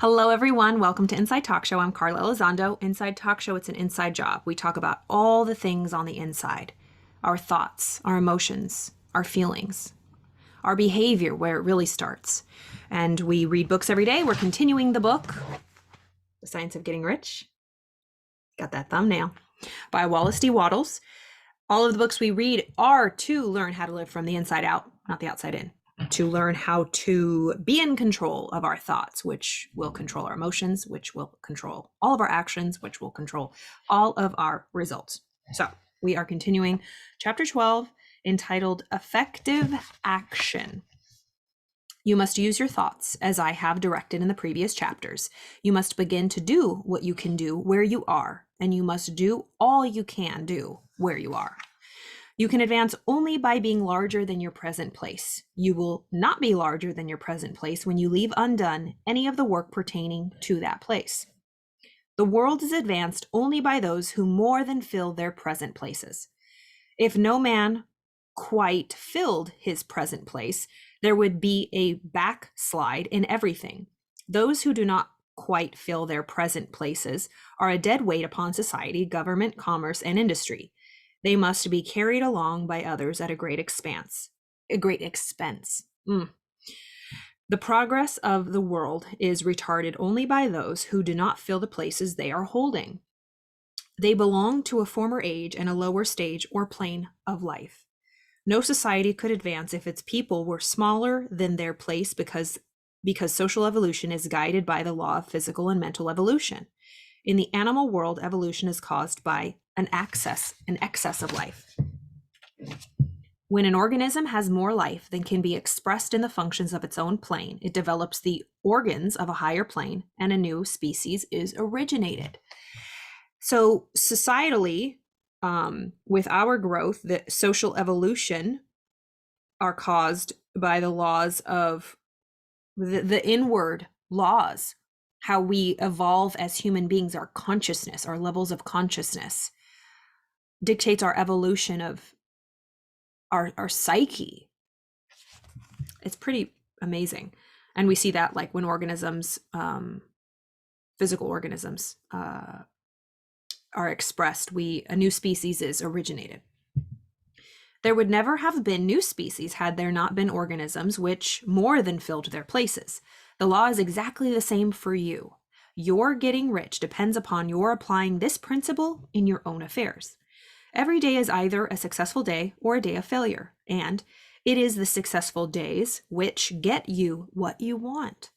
Hello, everyone. Welcome to Inside Talk Show. I'm Carla Elizondo. Inside Talk Show, it's an inside job. We talk about all the things on the inside, our thoughts, our emotions, our feelings, our behavior, where it really starts. And we read books every day. We're continuing the book, The Science of Getting Rich. Got that thumbnail, by Wallace D. Wattles. All of the books we read are to learn how to live from the inside out, not the outside in. To learn how to be in control of our thoughts, which will control our emotions, which will control all of our actions, which will control all of our results. So we are continuing chapter 12, entitled Effective Action. You must use your thoughts as I have directed in the previous chapters. You must begin to do what you can do where you are, and you must do all you can do where you are. You can advance only by being larger than your present place. You will not be larger than your present place when you leave undone any of the work pertaining to that place. The world is advanced only by those who more than fill their present places. If no man quite filled his present place, there would be a backslide in everything. Those who do not quite fill their present places are a dead weight upon society, government, commerce, and industry. They must be carried along by others at a great expense. The progress of the world is retarded only by those who do not fill the places they are holding. They belong to a former age and a lower stage or plane of life. No society could advance if its people were smaller than their place because social evolution is guided by the law of physical and mental evolution. In the animal world, evolution is caused by an excess of life. When an organism has more life than can be expressed in the functions of its own plane, it develops the organs of a higher plane, and a new species is originated. So societally, with our growth, the social evolution are caused by the laws of the inward laws, how we evolve as human beings, our consciousness, our levels of consciousness dictates our evolution of our psyche. It's pretty amazing. And we see that like when organisms, physical organisms, are expressed, a new species is originated. There would never have been new species had there not been organisms which more than filled their places. The law is exactly the same for you. Your getting rich depends upon your applying this principle in your own affairs. Every day is either a successful day or a day of failure, and it is the successful days which get you what you want.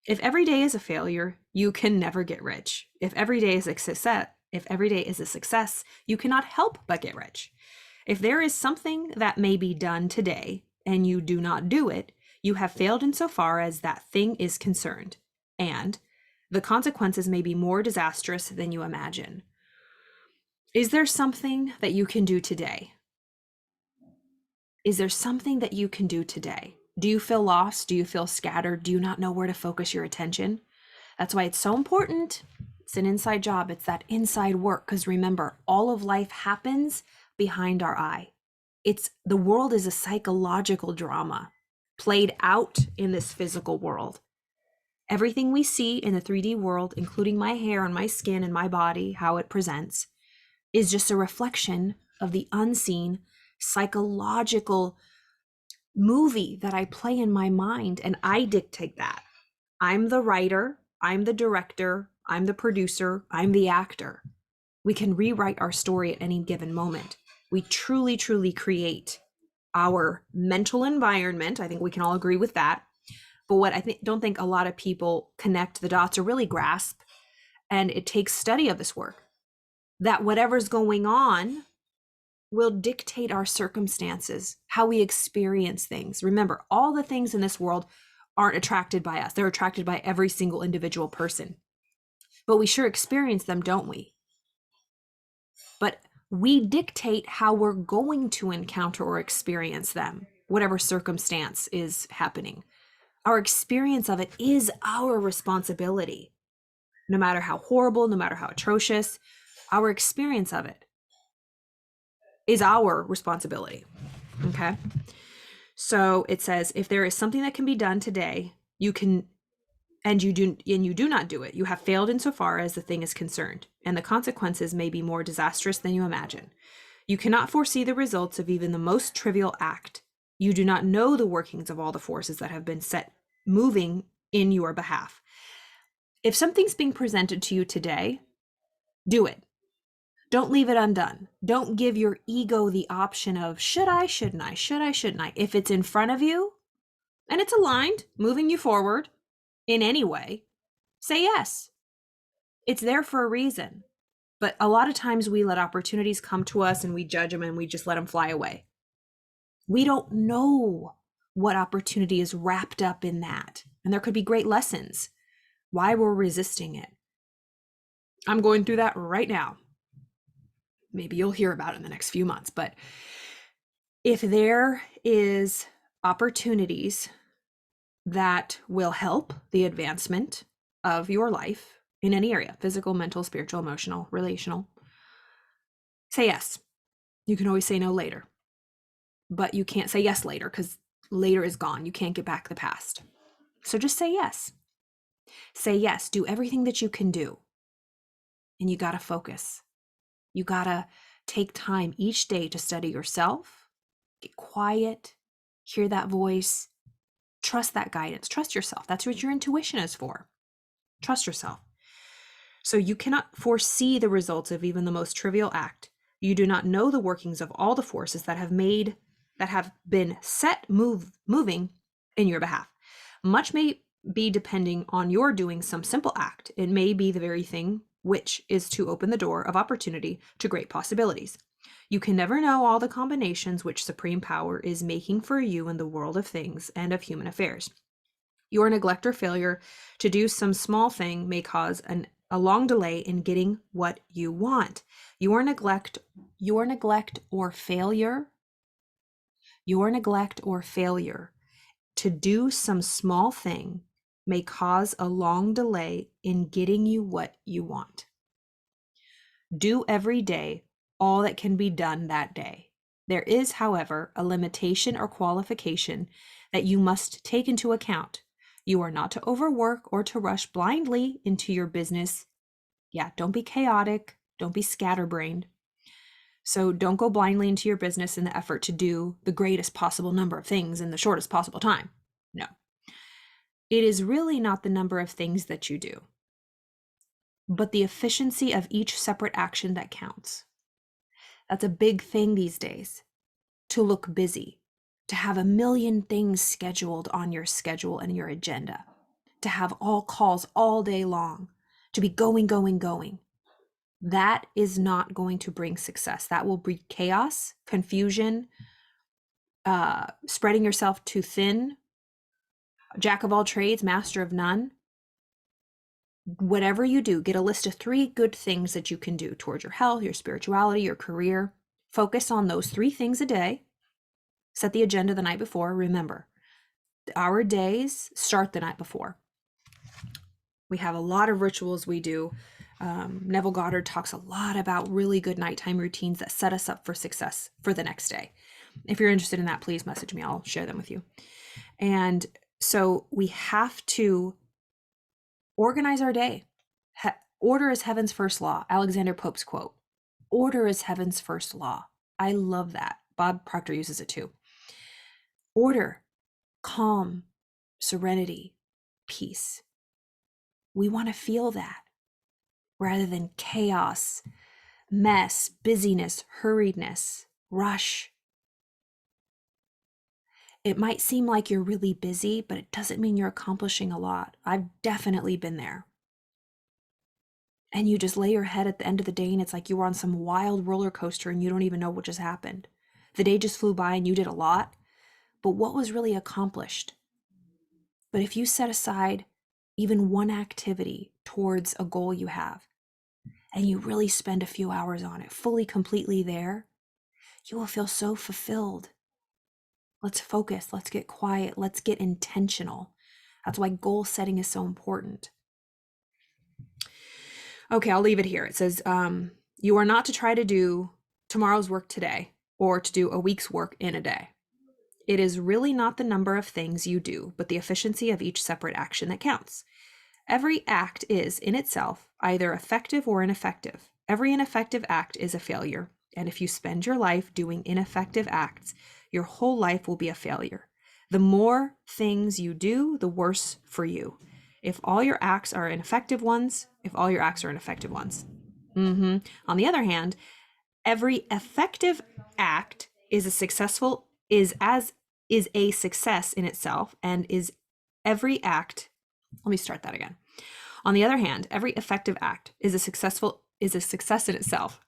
If every day is a failure, you can never get rich. If every day is a success, you cannot help but get rich. If there is something that may be done today and you do not do it, you have failed insofar as that thing is concerned, and the consequences may be more disastrous than you imagine. Is there something that you can do today? Is there something that you can do today? Do you feel lost? Do you feel scattered? Do you not know where to focus your attention? That's why it's so important. It's an inside job. It's that inside work. Because remember, all of life happens behind our eye. The world is a psychological drama played out in this physical world. Everything we see in the 3D world, including my hair and my skin and my body, how it presents, is just a reflection of the unseen psychological movie that I play in my mind, and I dictate that. I'm the writer, I'm the director, I'm the producer, I'm the actor. We can rewrite our story at any given moment. We truly, truly create our mental environment. I think we can all agree with that. But what I don't think a lot of people connect the dots or really grasp, and it takes study of this work, that whatever's going on will dictate our circumstances, how we experience things. Remember, all the things in this world aren't attracted by us. They're attracted by every single individual person. But we sure experience them, don't we? But we dictate how we're going to encounter or experience them, whatever circumstance is happening. Our experience of it is our responsibility. No matter how horrible, no matter how atrocious, our experience of it is our responsibility. Okay? So it says, if there is something that can be done today, you can and you do not do it, you have failed insofar as the thing is concerned, and the consequences may be more disastrous than you imagine. You cannot foresee the results of even the most trivial act. You do not know the workings of all the forces that have been set moving in your behalf. If something's being presented to you today, do it. Don't leave it undone. Don't give your ego the option of should I, shouldn't I, should I, shouldn't I. If it's in front of you and it's aligned, moving you forward in any way, say yes. It's there for a reason. But a lot of times we let opportunities come to us and we judge them and we just let them fly away. We don't know what opportunity is wrapped up in that. And there could be great lessons. Why we're resisting it. I'm going through that right now. Maybe you'll hear about it in the next few months. But if there is opportunities that will help the advancement of your life in any area, physical, mental, spiritual, emotional, relational, say yes. You can always say no later. But you can't say yes later because later is gone. You can't get back the past. So just say yes. Say yes. Do everything that you can do. And you got to focus. You got to take time each day to study yourself, get quiet, hear that voice, trust that guidance, trust yourself. That's what your intuition is for. Trust yourself. So you cannot foresee the results of even the most trivial act. You do not know the workings of all the forces that have been set moving in your behalf. Much may be depending on your doing some simple act. It may be the very thing which is to open the door of opportunity to great possibilities. You can never know all the combinations which supreme power is making for you in the world of things and of human affairs. Your neglect or failure to do some small thing may cause a long delay in getting what you want. Your neglect or failure to do some small thing may cause a long delay in getting you what you want. Do every day all that can be done that day. There is, however, a limitation or qualification that you must take into account. You are not to overwork or to rush blindly into your business. Yeah, don't be chaotic. Don't be scatterbrained. So don't go blindly into your business in the effort to do the greatest possible number of things in the shortest possible time. No. It is really not the number of things that you do, but the efficiency of each separate action that counts. That's a big thing these days, to look busy, to have a million things scheduled on your schedule and your agenda, to have all calls all day long, to be going. That is not going to bring success. That will breed chaos, confusion, spreading yourself too thin, jack of all trades, master of none. Whatever you do, get a list of 3 good things that you can do towards your health, your spirituality, your career. Focus on those 3 things a day. Set the agenda the night before. Remember, our days start the night before. We have a lot of rituals we do. Neville Goddard talks a lot about really good nighttime routines that set us up for success for the next day. If you're interested in that, please message me. I'll share them with you. And so we have to organize our day. Order is heaven's first law. Alexander Pope's quote. Order is heaven's first law. I love that. Bob Proctor uses it too. Order, calm, serenity, peace. We want to feel that rather than chaos, mess, busyness, hurriedness, rush. It might seem like you're really busy, but it doesn't mean you're accomplishing a lot. I've definitely been there. And you just lay your head at the end of the day and it's like you were on some wild roller coaster and you don't even know what just happened. The day just flew by and you did a lot, but what was really accomplished? But if you set aside even one activity towards a goal you have, and you really spend a few hours on it, fully, completely there, you will feel so fulfilled. Let's focus, let's get quiet, let's get intentional. That's why goal setting is so important. Okay, I'll leave it here. It says, you are not to try to do tomorrow's work today or to do a week's work in a day. It is really not the number of things you do, but the efficiency of each separate action that counts. Every act is, in itself, either effective or ineffective. Every ineffective act is a failure. And if you spend your life doing ineffective acts, your whole life will be a failure. The more things you do, the worse for you. If all your acts are ineffective ones, On the other hand, every effective act is a success in itself, and is every act. Let me start that again. On the other hand, every effective act is a success in itself.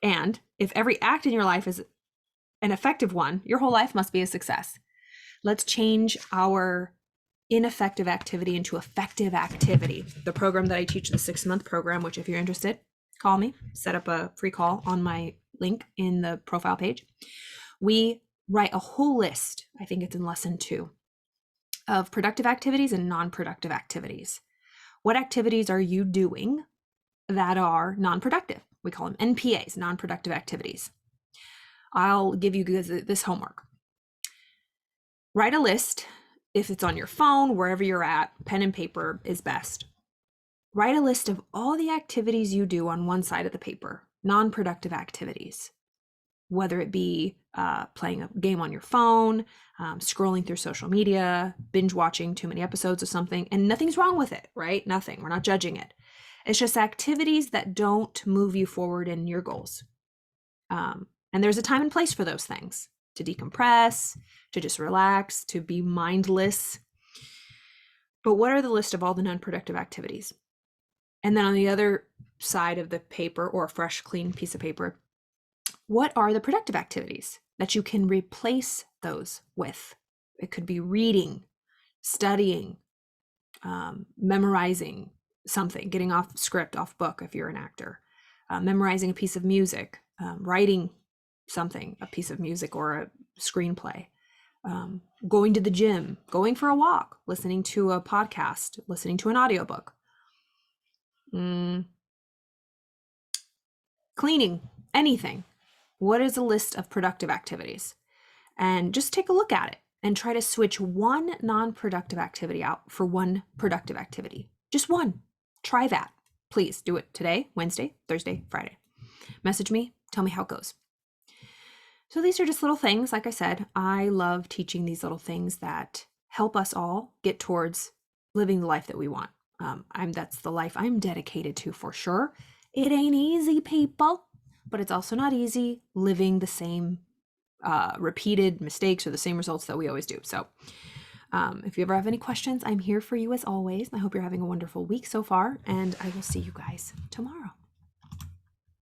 And if every act in your life is an effective one, your whole life must be a success. Let's change our ineffective activity into effective activity. The program that I teach, the 6-month program, which if you're interested, call me, set up a free call on my link in the profile page. We write a whole list, I think it's in lesson 2, of productive activities and non-productive activities. What activities are you doing that are non-productive? We call them NPAs, non-productive activities. I'll give you guys this homework. Write a list. If it's on your phone, wherever you're at, pen and paper is best. Write a list of all the activities you do on one side of the paper, non-productive activities, whether it be playing a game on your phone, scrolling through social media, binge watching too many episodes of something, and nothing's wrong with it, right? Nothing. We're not judging it. It's just activities that don't move you forward in your goals. And there's a time and place for those things, to decompress, to just relax, to be mindless. But what are the list of all the non-productive activities? And then on the other side of the paper, or a fresh, clean piece of paper, what are the productive activities that you can replace those with? It could be reading, studying, memorizing something, getting off script, off book if you're an actor, memorizing a piece of music, writing something, a piece of music or a screenplay, going to the gym, going for a walk, listening to a podcast, listening to an audiobook, cleaning, anything. What is a list of productive activities? And just take a look at it and try to switch one non-productive activity out for one productive activity. Just one. Try that. Please do it today, Wednesday, Thursday, Friday. Message me, tell me how it goes. So these are just little things. Like I said, I love teaching these little things that help us all get towards living the life that we want. That's the life I'm dedicated to, for sure. It ain't easy, people, but it's also not easy living the same repeated mistakes or the same results that we always do. So if you ever have any questions, I'm here for you as always. I hope you're having a wonderful week so far, and I will see you guys tomorrow.